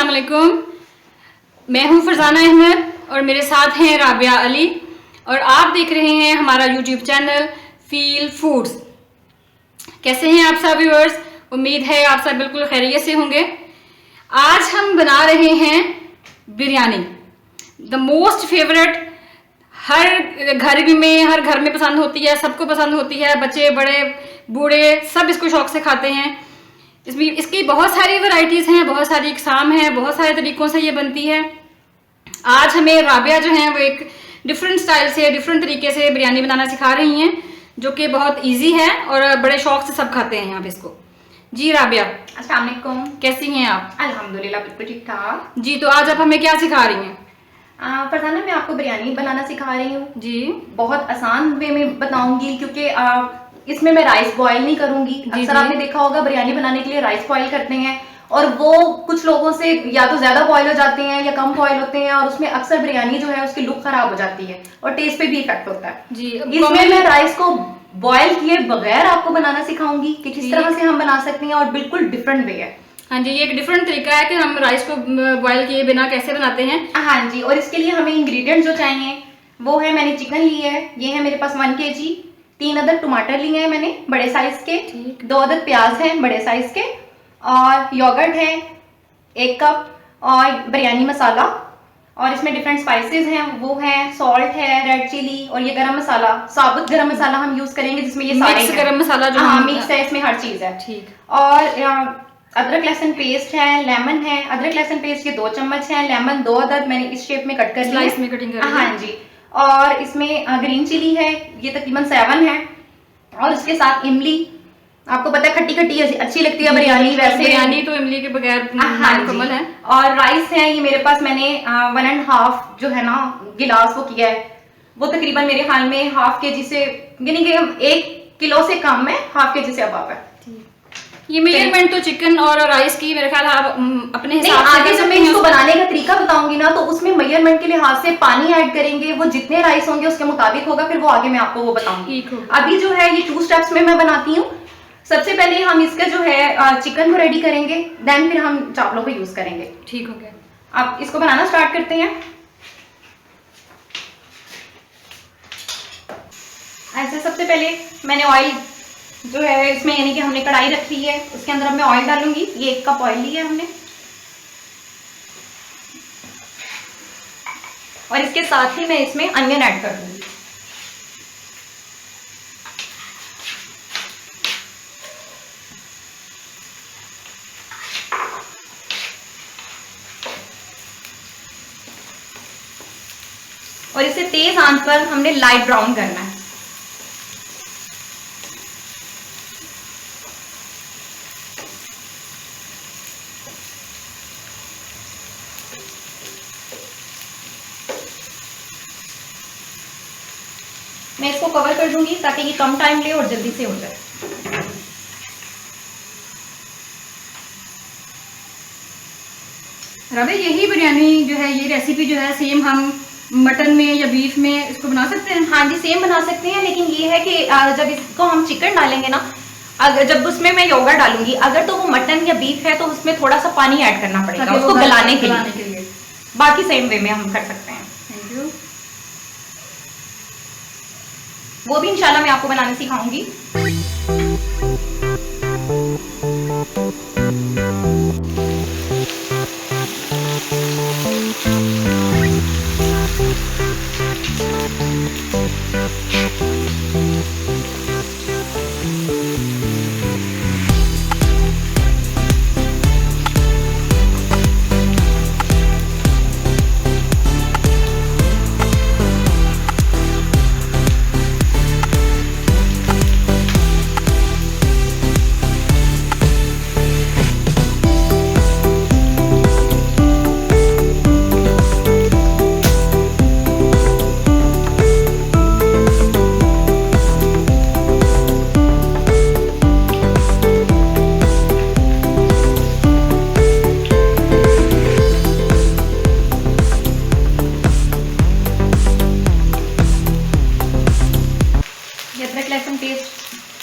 अस्सलाम वालेकुम। मैं हूं फरजाना अहमद और मेरे साथ हैं राबिया अली और आप देख रहे हैं हमारा यूट्यूब चैनल फील फूड्स। कैसे हैं आप सब व्यूअर्स? उम्मीद है आप सब बिल्कुल खैरियत से होंगे। आज हम बना रहे हैं बिरयानी, द मोस्ट फेवरेट। हर घर में पसंद होती है, सबको पसंद होती है, बच्चे बड़े बूढ़े सब इसको शौक से खाते हैं। इसकी बहुत सारी वैरायटीज़ हैं, बहुत सारी इकसाम हैं, बहुत सारे तरीक़ों से ये बनती है। आज हमें राबिया जो हैं वो एक डिफरेंट स्टाइल से, डिफरेंट तरीके से बिरयानी बनाना सिखा रही हैं, जो कि बहुत इजी है और बड़े शौक से सब खाते हैं यहाँ पे इसको। जी राबिया, अस्सलाम वालेकुम। कैसी हैं आप? अल्हम्दुलिल्लाह बिल्कुल ठीक ठाक। जी, तो आज आप हमें क्या सिखा रही हैं? फरजाना, मैं आपको बिरयानी बनाना सिखा रही हूँ जी। बहुत आसान वे में बताऊंगी, क्योंकि इसमें मैं राइस बॉयल नहीं करूंगी। अक्सर आपने देखा होगा बिरयानी बनाने के लिए राइस बॉयल करते हैं और वो कुछ लोगों से या तो ज्यादा बॉयल हो जाते हैं या कम बॉयल होते हैं और उसमें अक्सर बिरयानी जो है उसकी लुक खराब हो जाती है और टेस्ट पे भी इफेक्ट होता है। जी, इसमें मैं राइस को बॉयल किए बगैर आपको बनाना सिखाऊंगी कि किस तरह से हम बना सकते हैं और बिल्कुल डिफरेंट वे है। हाँ जी, ये एक डिफरेंट तरीका है कि हम राइस को बॉयल किए बिना कैसे बनाते हैं। हाँ जी, और इसके लिए हमें इंग्रेडिएंट जो चाहिए वो है, मैंने चिकन ली है, ये है मेरे पास 1 kg, 3 अदद टमाटर लिए हैं मैंने बड़े साइज के, 2 अदद प्याज हैं बड़े साइज के, और योगर्ट है 1 कप, और बिरयानी मसाला, और इसमें डिफरेंट स्पाइसेस हैं, वो हैं सॉल्ट है, रेड चिली, और ये गरम मसाला, साबुत गरम मसाला हम यूज करेंगे जिसमें ये सारे गरम मसाला जो मिक्स है, इसमें हर चीज है। ठीक। और अदरक लहसुन पेस्ट है, लेमन है, अदरक लहसुन पेस्ट के 2 चम्मच है, लेमन 2 अदद मैंने इस शेप में कट कर लिया, स्लाइस में कटिंग कर। हाँ जी, और इसमें ग्रीन चिली है, ये तकरीबन 7 है, और उसके साथ इमली। आपको पता है खट्टी खट्टी अच्छी लगती है बिरयानी, वैसे बिरयानी तो इमली के बगैर मुकम्मल है। और राइस है, ये मेरे पास मैंने 1.5 जो है ना गिलास वो किया है, वो तकरीबन मेरे ख्याल में ½ kg से, यानी कि 1 किलो से कम है, ½ kg से अबव है। ये मेजरमेंट तो चिकन और राइस की मेरे ख्याल आप अपने हिसाब से आगे जब मैं इसको बनाने का तरीका बताऊंगी ना तो उसमें मेजरमेंट के लिहाज से पानी ऐड करेंगे, वो जितने राइस होंगे उसके मुताबिक होगा, फिर वो आगे मैं आपको वो बताऊंगी। अभी जो है ये 2 स्टेप्स में मैं बनाती हूँ। सबसे पहले हम इसका जो है चिकन को रेडी करेंगे, देन फिर हम चावलों को यूज करेंगे। ठीक हो गया, अब इसको बनाना स्टार्ट करते हैं। ऐसे सबसे पहले मैंने ऑयल जो है इसमें, यानी कि हमने कढ़ाई रख ली है, उसके अंदर अब मैं ऑयल डालूंगी। ये 1 कप ऑयल लिया है हमने, और इसके साथ ही मैं इसमें अनियन ऐड कर दूंगी। और इसे तेज आंच पर हमने लाइट ब्राउन करना है। मैं इसको कवर कर दूंगी ताकि ये कम टाइम ले और जल्दी से हो जाए। रबे, यही बिरयानी जो है, ये रेसिपी जो है सेम हम मटन में या बीफ में इसको बना सकते हैं? हाँ जी, सेम बना सकते हैं, लेकिन ये है कि जब इसको हम चिकन डालेंगे ना, अगर जब उसमें मैं योगर्ट डालूंगी, अगर तो वो मटन या बीफ है तो उसमें थोड़ा सा पानी ऐड करना पड़ेगा उसको गलाने के लिए। बाकी सेम वे में हम कर सकते हैं। Thank you. वो भी इंशाल्लाह मैं आपको बनाने सिखाऊंगी।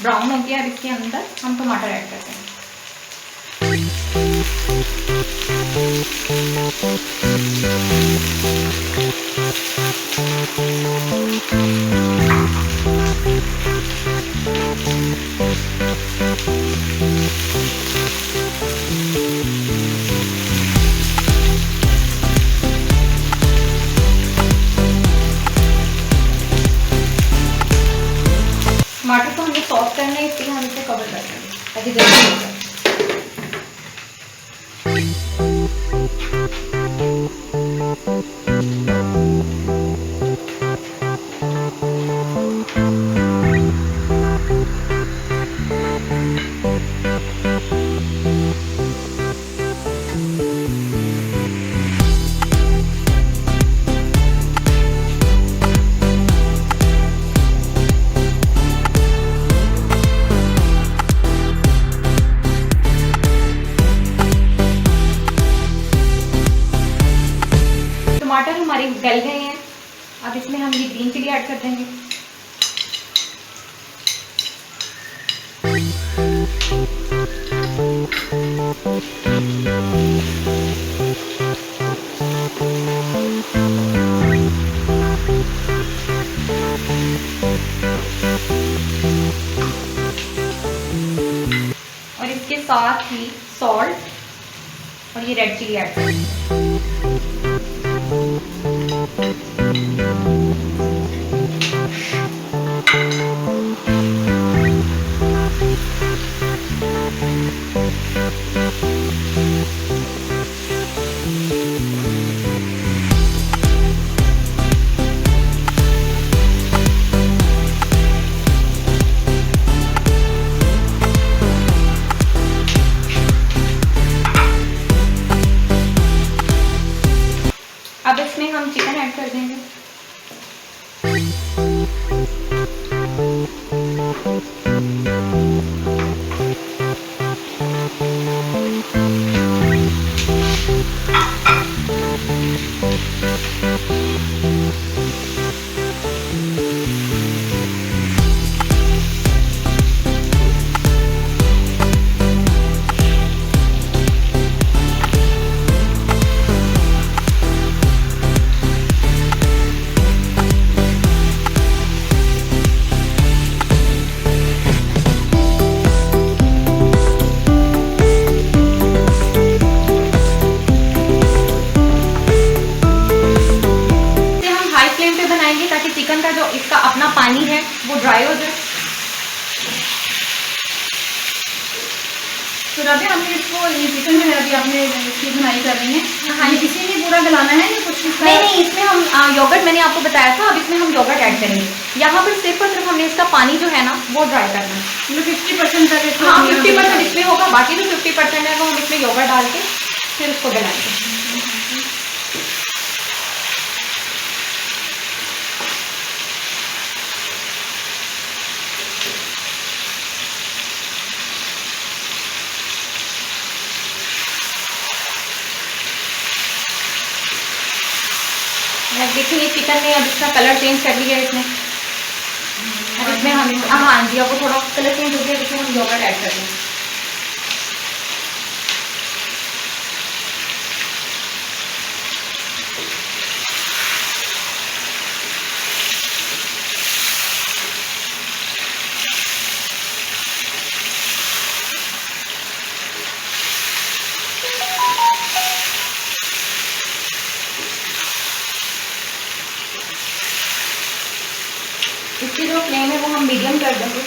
ब्राउन हो गया। अब इसके अंदर हम टमाटर ऐड करते हैं। टमाटर को हमें सॉफ्ट करना है, इसलिए हम इसे कवर कर देंगे ताकि जल्दी हो जाए। टमाटर हमारे गल गए हैं, अब इसमें हम ये ग्रीन चिली ऐड कर देंगे। और इसके साथ ही सॉल्ट और ये रेड चिली ऐड कर देंगे। अब इसमें हम चिकन ऐड कर देंगे। ताकि चिकन का जो इसका अपना पानी है वो ड्राई हो जाए। तो राबिया हमने इसको ये चिकन जो है अभी आपने इसकी बुनाई कर रही है, हाँ, ये इसी में पूरा गलाना है या कुछ? नहीं, इसमें हम योगर्ट मैंने आपको बताया था, अब इसमें हम योगर्ट ऐड करेंगे। यहाँ पर सिर्फ और सिर्फ हमने इसका पानी जो है ना वो ड्राई करना है। 50% तक। हाँ, 50% इसमें होगा, बाकी जो 50% है वो हम इसमें योगर्ट डाल के फिर उसको गलाएंगे। देखिए ये चिकन ने अब इसका कलर चेंज कर लिया है इसने। अब इसमें हम हाँ जी, अब वो थोड़ा कलर चेंज हो गया, इसमें हम योगर्ट ऐड कर देंगे। इसकी जो फ्लेम है वो हम मीडियम कर देंगे।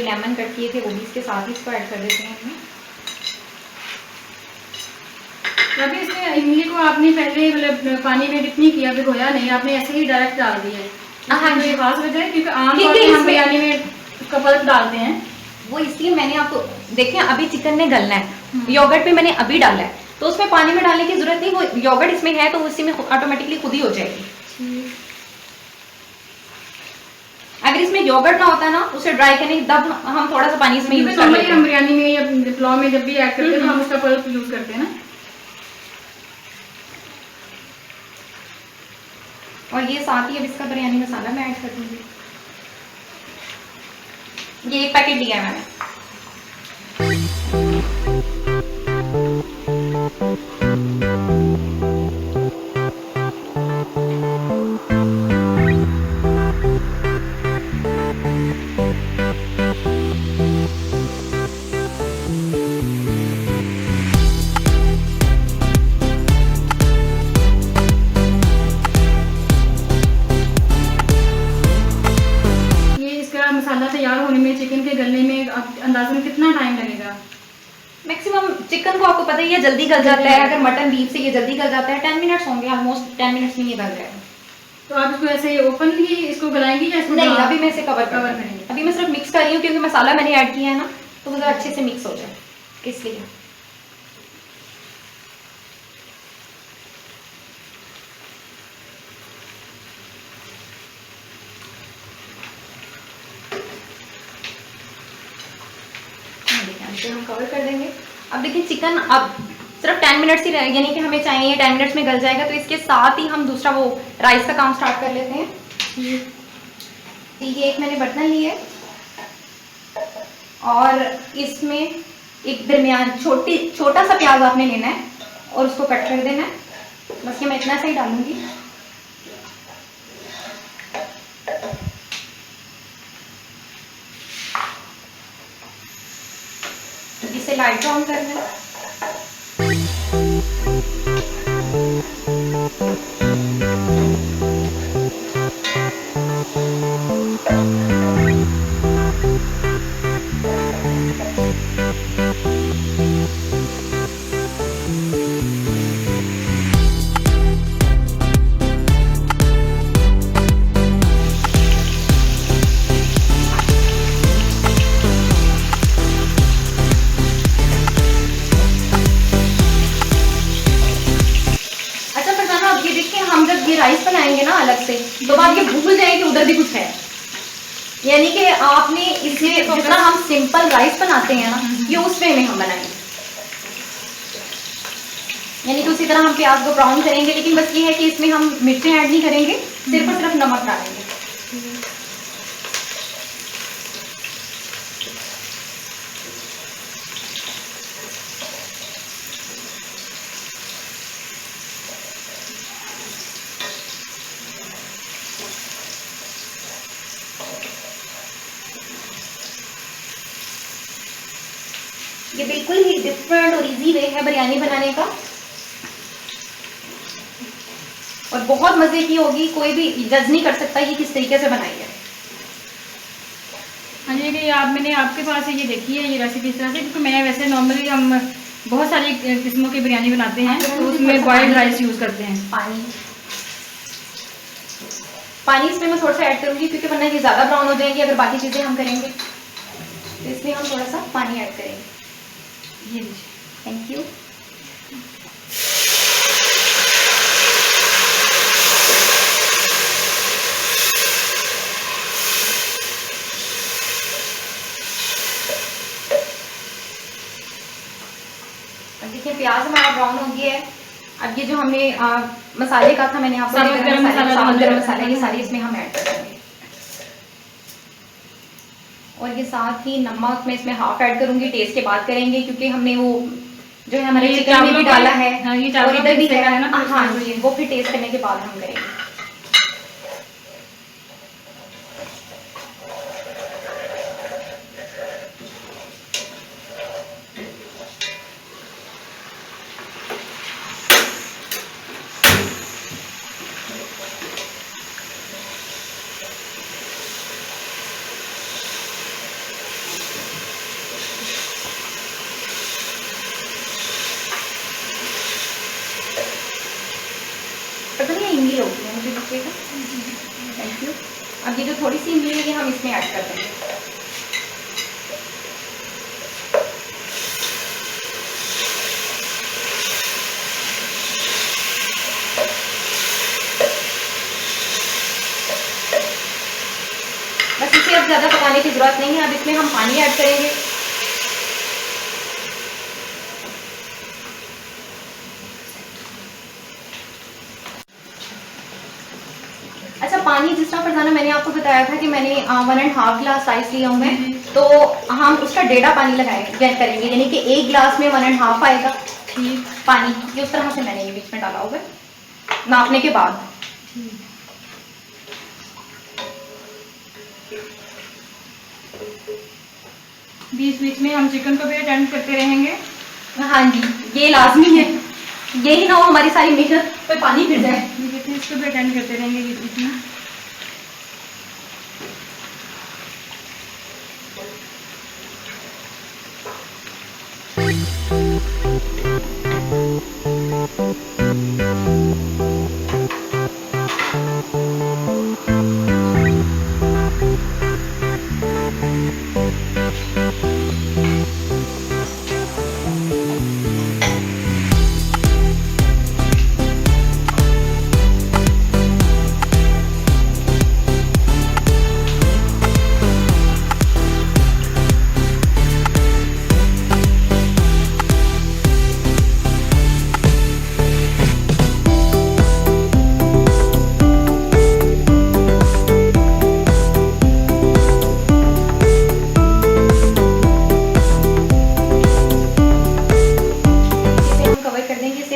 लेमन कट किए थे वो भी इसके साथ ही इसको ऐड कर देते हैं हमें। अभी इसमें इमली को आपने पहले मतलब पानी में डिप नहीं किया, भिगोया नहीं, आपने ऐसे ही डायरेक्ट डाल दिया है? हाँ तो ये खास वजह है क्योंकि आम तौर क्योंकि पे हम इसमें- बिरयानी में उसका पल्प डालते हैं। वो इसलिए मैंने आपको देखिए अभी चिकन में गलना है, योगर्ट पे मैंने अभी डाला है तो उसमें पानी में डालने की जरूरत नहीं, वो योगर्ट इसमें है तो उसी में ऑटोमेटिकली खुद ही हो जाएगी। अगर इसमें योगर्ट ना होता ना उसे ड्राई करने तब हम थोड़ा सा पानी इसमें यूज कर नॉर्मली लेते हम हैं। बिरयानी में या पुलाव में जब भी ऐड करते हैं तो हम उसका पल्प यूज करते हैं ना। और ये साथ ही अब इसका बिरयानी मसाला मैं ऐड कर दूंगी। ये 1 पैकेट लिया है मैंने। मसाला तैयार होने में, चिकन के गलने में अंदाजन कितना टाइम लगेगा? मैक्सिमम चिकन को आपको पता ही है जल्दी गल जाता है, अगर मटन बीफ से ये जल्दी गल जाता है 10 मिनट्स होंगे, ऑलमोस्ट 10 मिनट्स में ये गल जाएगा। तो आप इसको ऐसे ओपन ही इसको गलाएंगी या इसको नहीं, अभी मैं इसे कवर करेंगे? अभी मैं सिर्फ मिक्स कर रही हूँ क्योंकि मसाला मैंने ऐड किया है ना तो वो जरा अच्छे से मिक्स हो जाए इसलिए। हम कवर कर देंगे। अब देखिए चिकन अब सिर्फ 10 मिनट्स ही रहे, यानी कि हमें चाहिए 10 मिनट्स में गल जाएगा, तो इसके साथ ही हम दूसरा वो राइस का काम स्टार्ट कर लेते हैं। ये एक मैंने बर्तन लिया है और इसमें एक दरमियान छोटा सा प्याज आपने लेना है और उसको कट कर देना है। बस ये मैं इतना सा ही डालूंगी। इसे लाइट ब्राउन करना है। राइस बनाएंगे ना अलग से तो आप ये भूल जाएंगे कि उधर भी कुछ है, यानी कि आपने इसे जितना हम सिंपल राइस बनाते हैं ना ये उस वे में हम बनाएंगे, यानी कि उसी तरह हम प्याज को ब्राउन करेंगे, लेकिन बस ये है कि इसमें हम मिर्चें ऐड नहीं करेंगे, सिर्फ और सिर्फ नमक डालेंगे। ये बिल्कुल ही डिफरेंट और इजी वे है बिरयानी बनाने का और बहुत मजे की होगी, कोई भी जज नहीं कर सकता ये किस तरीके से बनाई है। हाँ जी, कि आप मैंने आपके पास से ये देखी है ये रेसिपी इस तरह से, क्योंकि मैं वैसे नॉर्मली हम बहुत सारी किस्मों की बिरयानी बनाते हैं तो उसमें बॉइल्ड राइस यूज़ करते हैं। पानी इसमें मैं थोड़ा सा ऐड करूंगी क्योंकि वरना ये ज़्यादा ब्राउन हो जाएंगी अगर बाकी चीज़ें हम करेंगे, तो इसलिए हम थोड़ा सा पानी ऐड करेंगे। ये थैंक यू। देखिए प्याज हमारा ब्राउन हो गया है। अब ये जो हमने मसाले का था मैंने आपको गरम मसाला ये सारी इसमें हम ऐड कर देंगे और ये साथ ही नमक मैं इसमें हाफ ऐड करूंगी, टेस्ट के बाद करेंगे क्योंकि हमने वो जो है हमारे चिकन में भी डाला है। हाँ, ये और इधर भी है ना। हाँ जी, वो फिर टेस्ट करने के बाद हम करेंगे। इमली होती है, मुझे दीजिएगा। Thank you. अब ये जो थोड़ी सी इमली है ये हम इसमें ऐड कर देंगे। बस इसे अब ज़्यादा पकाने की ज़रूरत नहीं है। अब इसमें हम पानी ऐड करेंगे। अच्छा, पानी जिस तरह फरजाना मैंने आपको बताया था कि मैंने 1.5 गिलास राइस लिया हूँ मैं, तो हम उसका 1.5 पानी करेंगे, यानी कि 1 गिलास में 1.5 आएगा पानी। ये उस तरह से मैंने ये बीच में डाला हुआ है नापने के बाद। बीच बीच में हम चिकन को भी अटेंड करते रहेंगे। हाँ जी, ये लाजमी है, यही ना हो हमारी सारी मेहनत पे पानी फिर जाए। देखिए इसको भी अटेंड करते रहेंगे बीच बीच में।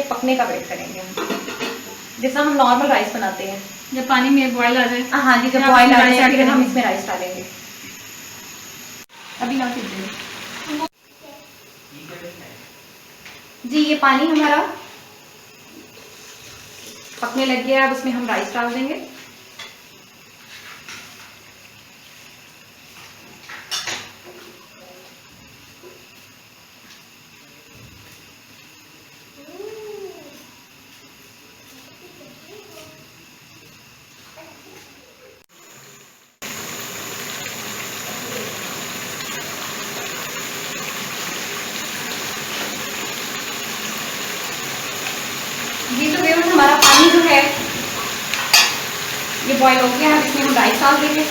पकने का वेट करेंगे हम, जैसा हम नॉर्मल राइस बनाते हैं। जब पानी में बॉयल आ जाए। हाँ जी, जब बॉयल आ जाए फिर हम इसमें राइस डालेंगे। अभी ना कीजिए जी। ये पानी हमारा पकने लग गया, अब उसमें हम राइस डाल देंगे। ये तो व्यूअर्स हमारा पानी जो है ये बॉईल हो गया है। इसमें हम राइस डाल देंगे।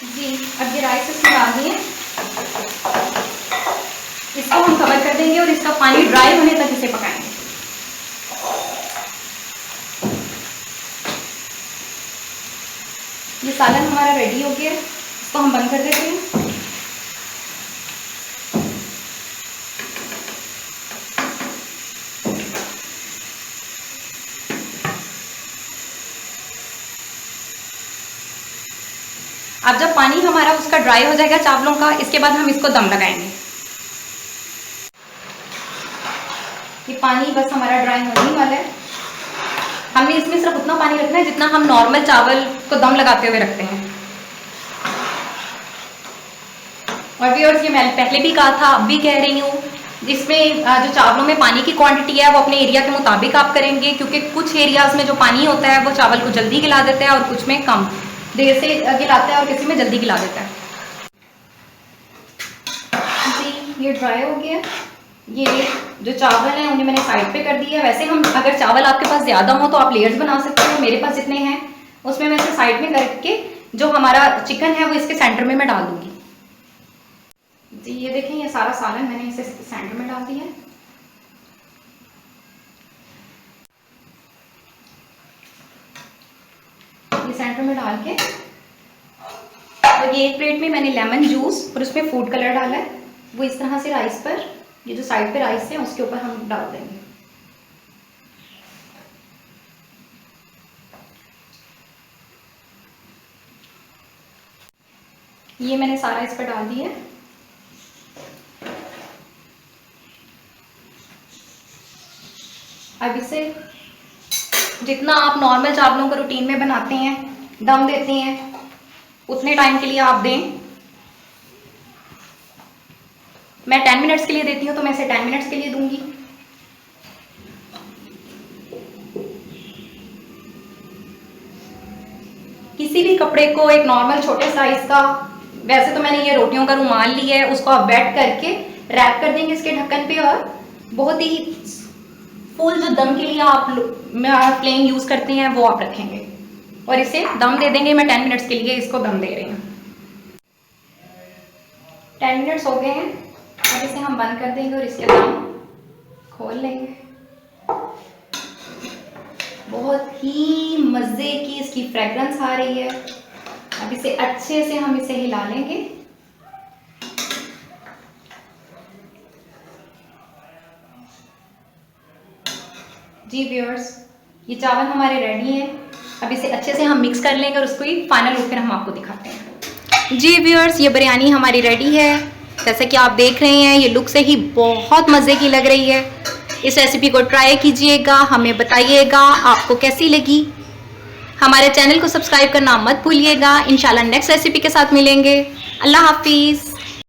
जी, अब ये राइस इसमें डाल दिए, इसको हम कवर कर देंगे और इसका पानी ड्राई होने तक इसे पकाएंगे। ये सालन हमारा रेडी हो गया है, इसको हम बंद कर देते हैं। अब जब पानी हमारा उसका ड्राई हो जाएगा चावलों का, इसके बाद हम इसको दम लगाएंगे। ये पानी बस हमारा ड्राई होने वाला है। हमने इसमें सिर्फ उतना पानी रखना है जितना हम नॉर्मल चावल को दम लगाते हुए रखते हैं। और व्यूअर्स, ये मैंने पहले भी कहा था, अब भी कह रही हूँ, इसमें जो चावलों में पानी की क्वांटिटी है वो अपने एरिया के मुताबिक आप करेंगे, क्योंकि कुछ एरियाज में जो पानी होता है वो चावल को जल्दी गिला देता है और कुछ में कम देर से गिलाता है और किसी में जल्दी गिला देता है। जी, ये ड्राई हो गया। ये जो चावल हैं उन्हें मैंने साइड पे कर दिया। वैसे हम अगर चावल आपके पास ज़्यादा हो तो आप लेयर्स बना सकते हो। मेरे पास जितने हैं उसमें मैं इसे साइड में करके जो हमारा चिकन है वो इसके सेंटर में मैं डाल दूंगी। जी, ये देखें, ये सारा सालन मैंने इसे सेंटर में डाल दिया है। ये सेंटर में डाल के, और ये एक प्लेट में मैंने लेमन जूस और उसमें फूड कलर डाला है, वो इस तरह से राइस पर, ये जो साइड पे राइस है उसके ऊपर हम डाल देंगे। ये मैंने सारा इस पर डाल दिया। अब इसे जितना आप नॉर्मल चावलों को रूटीन में बनाते हैं, दम देते हैं, उतने टाइम के लिए आप दें। मैं 10 मिनट्स के लिए देती हूँ तो मैं इसे 10 मिनट्स के लिए दूंगी। किसी भी कपड़े को एक नॉर्मल छोटे साइज का, वैसे तो मैंने ये रोटियों का रुमाल लिया है, उसको आप वेट करके रैप कर देंगे इसके ढक्कन पे, और बहुत ही फुल जो दम के लिए आप फ्लेम यूज करते हैं वो आप रखेंगे और इसे दम दे देंगे। मैं 10 मिनट्स के लिए इसको दम दे रही हूँ। 10 मिनट्स हो गए हैं, अब इसे हम बंद कर देंगे और इसके दम खोल लेंगे। बहुत ही मज़े की इसकी फ्रेग्रेंस आ रही है। अब इसे अच्छे से हम इसे हिला लेंगे। जी व्यूअर्स, ये चावल हमारे रेडी हैं। अब इसे अच्छे से हम मिक्स कर लेंगे और उसको ही फाइनल लुक फिर हम आपको दिखाते हैं। जी व्यूअर्स, ये बिरयानी हमारी रेडी है। जैसा कि आप देख रहे हैं, ये लुक से ही बहुत मज़े की लग रही है। इस रेसिपी को ट्राई कीजिएगा, हमें बताइएगा आपको कैसी लगी। हमारे चैनल को सब्सक्राइब करना मत भूलिएगा। इंशाल्लाह नेक्स्ट रेसिपी के साथ मिलेंगे। अल्लाह हाफिज़।